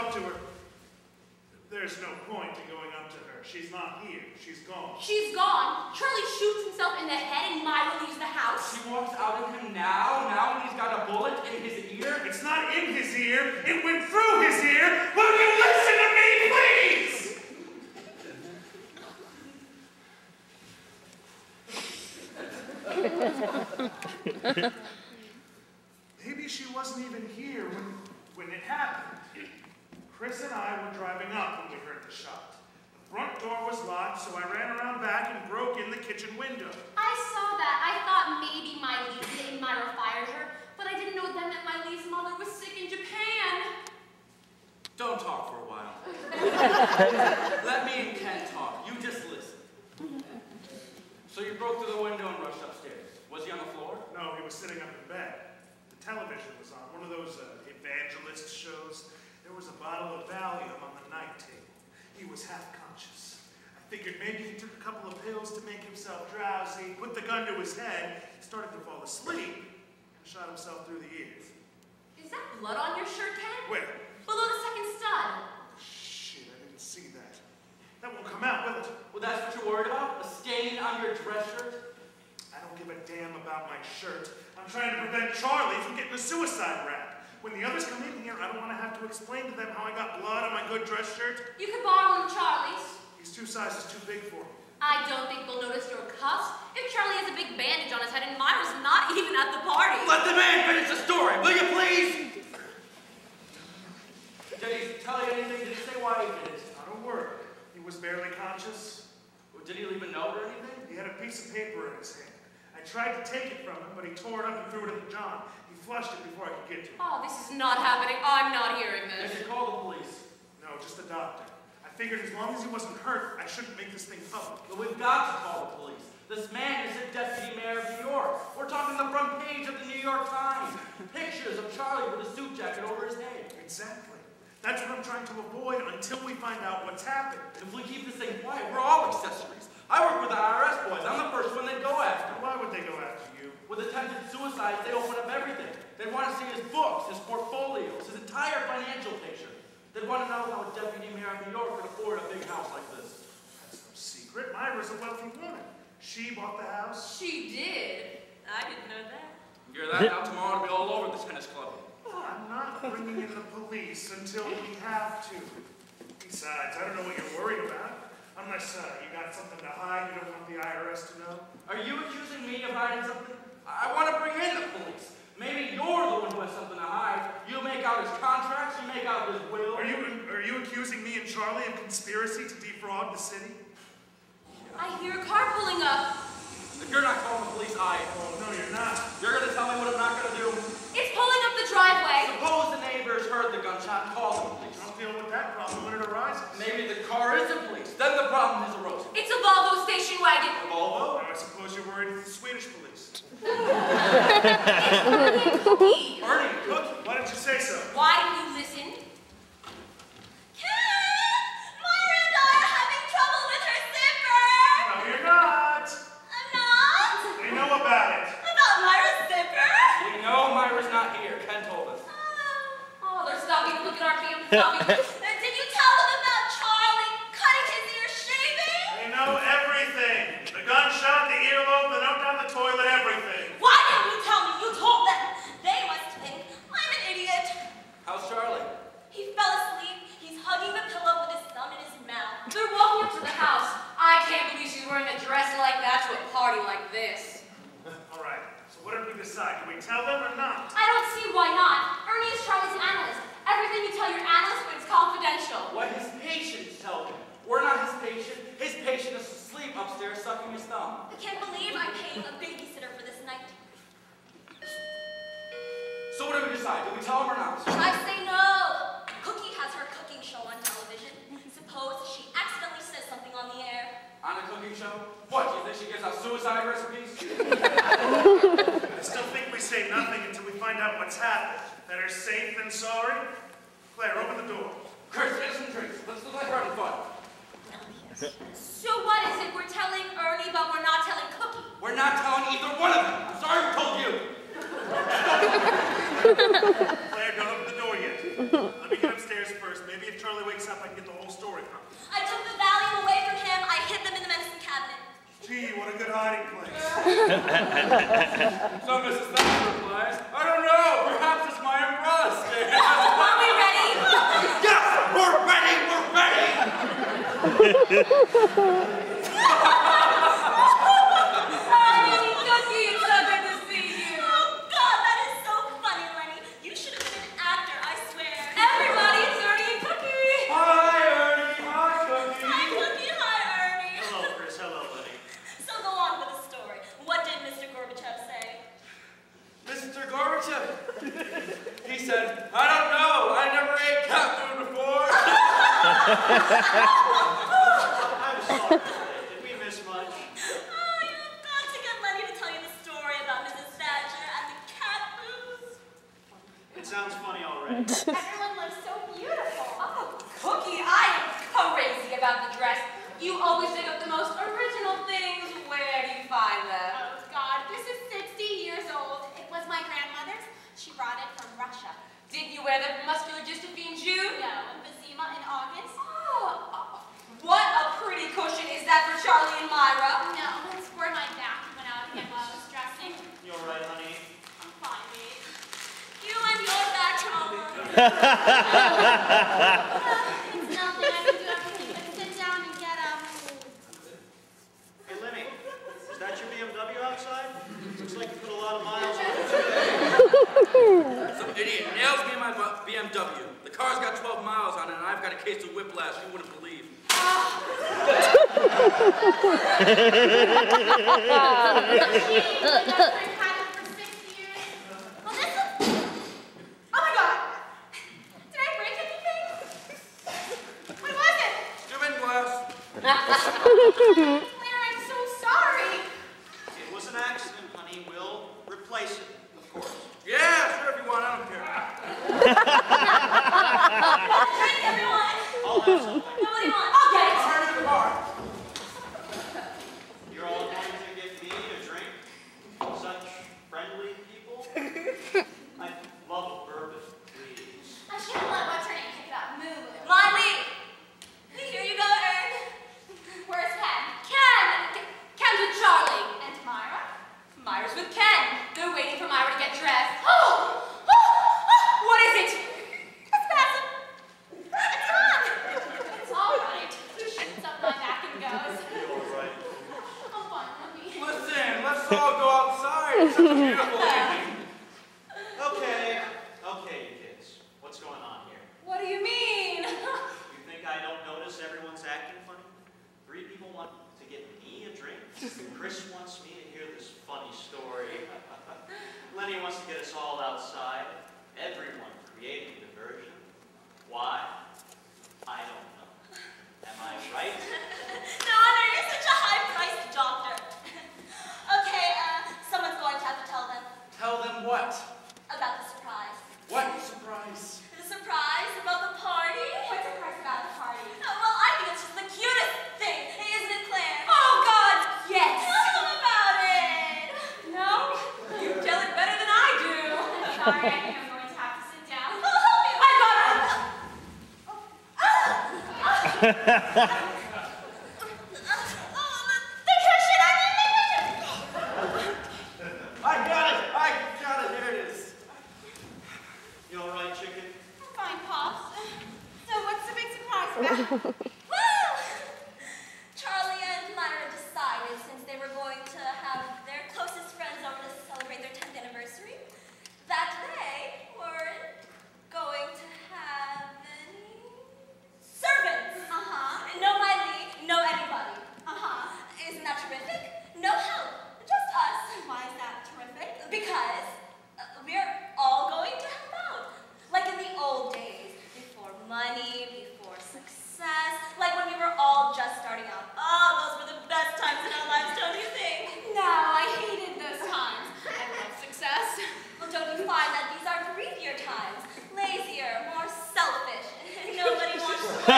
up to her. There's no point in going up to her. She's not here. She's gone. She's gone. Charlie shoots himself in the head and Myra leaves the house. She walks out at him now when he's got a bullet in his ear. It's not in his ear. It went through his ear. Will you listen to me, please? Maybe she wasn't even here when it happened. Chris and I were driving up when we heard the shot. The front door was locked, so I ran around back and broke in the kitchen window. I saw that. I thought maybe Miley and Myra fired her, but I didn't know then that Miley's mother was sick in Japan. Don't talk for a while. Let me and Ken talk. You just listen. So you broke through the window and rushed upstairs. Was he on the floor? No, he was sitting up in bed. The television was on, one of those evangelist shows. There was a bottle of Valium on the night table. He was half conscious. I figured maybe he took a couple of pills to make himself drowsy, put the gun to his head, started to fall asleep, and shot himself through the ears. Is that blood on your shirt, Ken? Where? Below the second stud. Shit, I didn't see that. That won't come out, will it? Well, that's what you're worried about? A stain on your dress shirt? I don't give a damn about my shirt. I'm trying to prevent Charlie from getting a suicide rap. When the others come in here, I don't want to have to explain to them how I got blood on my good dress shirt. You could borrow one of Charlie's. He's 2 sizes too big for me. I don't think they'll notice your cuffs if Charlie has a big bandage on his head and Myra's not even at the party. Let the man finish the story, will you please? Did he tell you anything? Did he say why he did it? Not a word. He was barely conscious. Did he leave a note or anything? He had a piece of paper in his hand. I tried to take it from him, but he tore it up and threw it at John. He flushed it before I could get to it. Oh, this is not happening. I'm not hearing this. Did you call the police? No, just the doctor. I figured as long as he wasn't hurt, I shouldn't make this thing public. But we've got to call the police. This man is the deputy mayor of New York. We're talking the front page of the New York Times. Pictures of Charlie with a suit jacket over his head. Exactly. That's what I'm trying to avoid until we find out what's happened. If we keep this thing quiet, we're all accessories. I work with the IRS boys. I'm the first one they'd go after. Why would they go after you? With attempted suicides, they open up everything. They'd want to see his books, his portfolios, his entire financial picture. They'd want to know how a deputy mayor of New York could afford a big house like this. That's no secret. Myra's a wealthy woman. She bought the house. She did. I didn't know that. You hear that? Now tomorrow it'll be all over the tennis club. I'm not bringing in the police until we have to. Besides, I don't know what you're worried about. Unless you got something to hide you don't want the IRS to know. Are you accusing me of hiding something? I want to bring in the police. Maybe you're the one who has something to hide. You make out his contracts, you make out his will. Are you accusing me and Charlie of conspiracy to defraud the city? I hear a car pulling up. If you're not calling the police, I am. Oh, no, you're not. You're going to tell me what I'm not going to do? It's pulling up the driveway. Suppose the neighbors heard the gunshot and called the police. I'll deal with that problem when it arises. Maybe the car isn't police. Then the problem has arisen. It's a Volvo station wagon. A Volvo? I suppose you're worried it's the Swedish police. Cookie. Ernie, Cookie. Why didn't you say so? Why didn't you listen? Ken! Myra and I are having trouble with her zipper. No, you're not. I'm not? They know about it. About Myra's zipper? We know Myra's not here. Ken told us. Oh, they're stopping to look at our damn stuffing. Did you tell them about Charlie cutting his ear shaving? They know everything. The gunshot, the earlobe, the note down the toilet, everything. Why didn't you tell me? You told them. They must think I'm an idiot. How's Charlie? He fell asleep. He's hugging the pillow with his thumb in his mouth. They're walking up to the house. I can't believe she's wearing a dress like that to a party like this. All right, so what did we decide? Do we tell them or not? I don't see why not. Ernie is Charlie's analyst. Everything you tell your analyst is confidential. What his patients tell him. We're not his patient. His patient is asleep upstairs sucking his thumb. I can't believe I'm paying a babysitter for this night. So what do we decide? Do we tell him or not? I say no. Cookie has her cooking show on television. Suppose she accidentally says something on the air. On a cooking show? What, do you think she gives out suicide recipes? I still think we say nothing until we find out what's happened. Better safe than sorry. Claire, open the door. Chris, get some drinks. Let's look like we're having fun. So what is it? We're telling Ernie, but we're not telling Cookie. We're not telling either one of them. I'm sorry we told you. Claire, don't open the door yet. Let me get upstairs first. Maybe up, I can get the whole story from you. I took the Valium away from him. I hid them in the medicine cabinet. Gee, what a good hiding place. So Mrs. Thatcher replies, I don't know, perhaps it's my umbrella stand. Are we ready? Yes, we're ready, we're ready! Cookie, it's so good to see you. Oh, God, that is so funny, Lenny. You should have been an actor, I swear. Everybody, it's Ernie and Cookie. Hi, Ernie, hi, Cookie. Hi, Cookie. Hi, Ernie. Hello, Chris. Hello, Lenny. So go on with the story. What did Mr. Gorbachev say? Mr. Gorbachev. He said, I don't know, I never ate cat food before. I'm sorry. Did we miss much? Oh, you've got to get Lenny to tell you the story about Mrs. Thatcher and the cat food. It sounds funny already. Everyone looks so beautiful. Oh, Cookie, I am crazy about the dress. You always think of the most original things. Where do you find them? Oh, God, this is 60 years old. It was my grandmother's. She brought it from Russia. Didn't you wear the muscular dystrophy in June? No, emphysema in August. Oh, what a pretty cushion. Is that for Charlie and Myra? No, it's for my back went out again while I was dressing. You all right, honey? I'm fine, babe. You and your back trauma. It's nothing. I can do everything but sit down and get up. Hey, Lenny, is that your BMW outside? Looks like you put a lot of miles on it. Some idiot nails me in my BMW. The car's got 12 miles on it, and I've got a case of whiplash you wouldn't believe. Oh my God! Did I break anything? What was it? Stupid glass. Claire, I'm so sorry. It was an accident, honey. We'll replace it, of course. Yeah, sure if you want, I don't care. Drink, everyone. I'll have something. Nobody wants. I'll get it. Hurry to the bar. You're all going to get me a drink? Such friendly people? I'd love a bourbon, please. I should have let what's her name pick it up. Move. Miley. Here you go, Ern. Where's Ken? Ken's with Charlie. And Myra? Myra's with Ken. They're waiting for Myra to get dressed. Oh! What is it? It's spasm. It's on. It's all right. He shoots up my back and goes. You all right? I'm fine, honey. Listen, let's all go outside. It's such a beautiful evening. Okay, you kids. What's going on here? What do you mean? You think I don't notice everyone's acting funny? 3 people want to get me a drink. Chris wants me to hear this funny story. Lenny wants to get us all outside. Everyone creating diversion. Why? I don't know. Am I right? No wonder you're such a high-priced doctor. Okay, someone's going to have to tell them Tell them what? about the surprise. What surprise? The surprise about the party? What's the price about the party? Well, I think it's just the cutest thing, isn't it, Claire? Oh, God, yes! Tell them about it! No? You tell it better than I do. I'm sorry, I think I'm going to have to sit down. I'll help you. I got her. The cushion, I need the cushion. I got it! Here it is. You all right, chicken? I'm fine, Pops. So what's the big surprise about? Well, Charlie and Myra decided, since they were going to have their closest friends over to celebrate their 10th anniversary, that they weren't going to have any servants. No Miley, no anybody. Isn't that terrific? No help, just us. Why is that terrific? Because we're all going to help out. Like in the old days, before money, before success, like when we were all just starting out. Oh, those were the best times in our lives, don't you think? No, I hated those times. I love success. Well, don't you find that these are breathier times? Lazier, more selfish. Nobody wants to